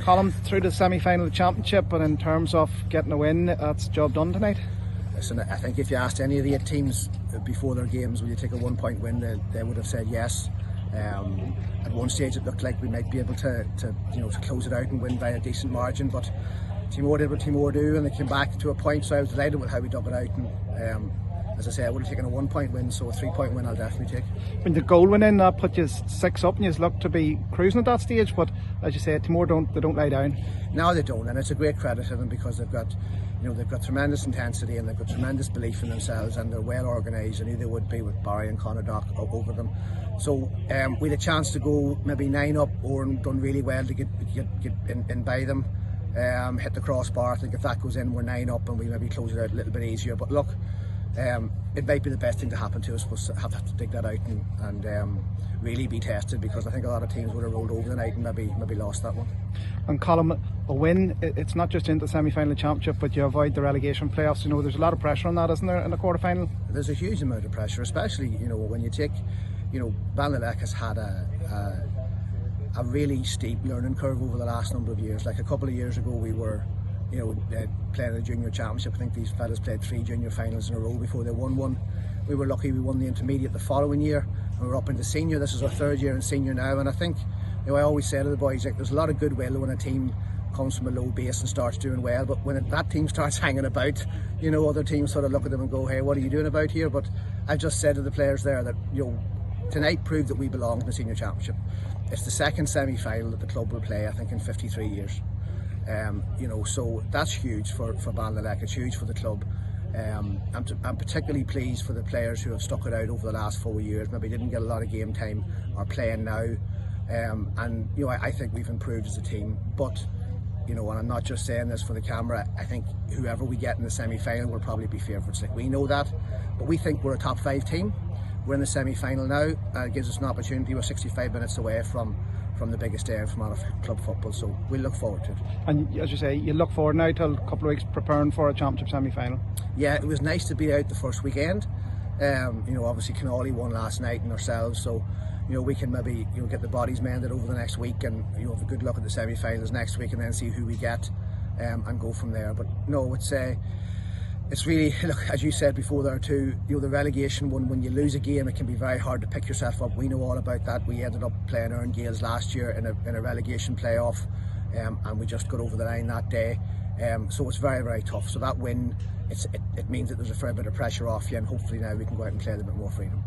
Colm, through the semi-final of the championship, but in terms of getting a win, that's job done tonight. Listen, I think if you asked any of the 8 teams before their games, will you take a 1-point win, they would have said yes. At one stage it looked like we might be able to close it out and win by a decent margin, but Timor did what Timor do, and they came back to a point, so I was delighted with how we dug it out. And as I say, I would have taken a 1-point win, so a 3-point win I'll definitely take. When the goal went in, that put you 6 up, and you looked to be cruising at that stage. But as you say, Timor don't lie down. No, they don't, and it's a great credit to them because they've got tremendous intensity and they've got tremendous belief in themselves, and they're well organised. I knew they would be with Barry and Connacht over them. So we had a chance to go maybe 9 up, or done really well to get in by them. Hit the crossbar. I think if that goes in, we're 9 up, and we maybe close it out a little bit easier. But look, it might be the best thing to happen to us, was to have to dig that out and really be tested, because I think a lot of teams would have rolled over the night and maybe lost that one. And Colm, a win, it's not just into the semi-final championship, but you avoid the relegation playoffs. There's a lot of pressure on that, isn't there, in the quarter-final? There's a huge amount of pressure, especially when you take, Belnaleck has had a really steep learning curve over the last number of years. Like a couple of years ago, we were playing the junior championship. I think these fellas played 3 junior finals in a row before they won one. We were lucky we won the intermediate the following year, and we're up into senior. This is our 3rd year in senior now, and I think I always say to the boys, like, there's a lot of goodwill when a team comes from a low base and starts doing well, but when that team starts hanging about, other teams sort of look at them and go, hey, what are you doing about here? But I just said to the players there that tonight proved that we belong in the senior championship. It's the 2nd semi-final that the club will play, I think, in 53 years. So that's huge for Belnaleck. It's huge for the club. I'm particularly pleased for the players who have stuck it out over the last 4 years, maybe didn't get a lot of game time, are playing now. I think we've improved as a team. But, and I'm not just saying this for the camera, I think whoever we get in the semi-final will probably be favourites. Like, we know that, but we think we're a top 5 team. We're in the semi-final now, and it gives us an opportunity. We're 65 minutes away from the biggest day from out of club football, so we'll look forward to it. And as you say, you look forward now to a couple of weeks preparing for a championship semi-final. Yeah, it was nice to be out the first weekend. Obviously Canolly won last night and ourselves, so we can maybe get the bodies mended over the next week, and have a good look at the semi-finals next week, and then see who we get and go from there. But no, it's really, look, as you said before there too, the relegation one, when you lose a game, it can be very hard to pick yourself up. We know all about that. We ended up playing Earn Gales last year in a relegation playoff, and we just got over the line that day. So it's very, very tough. So that win, it means that there's a fair bit of pressure off you, and hopefully now we can go out and play with a bit more freedom.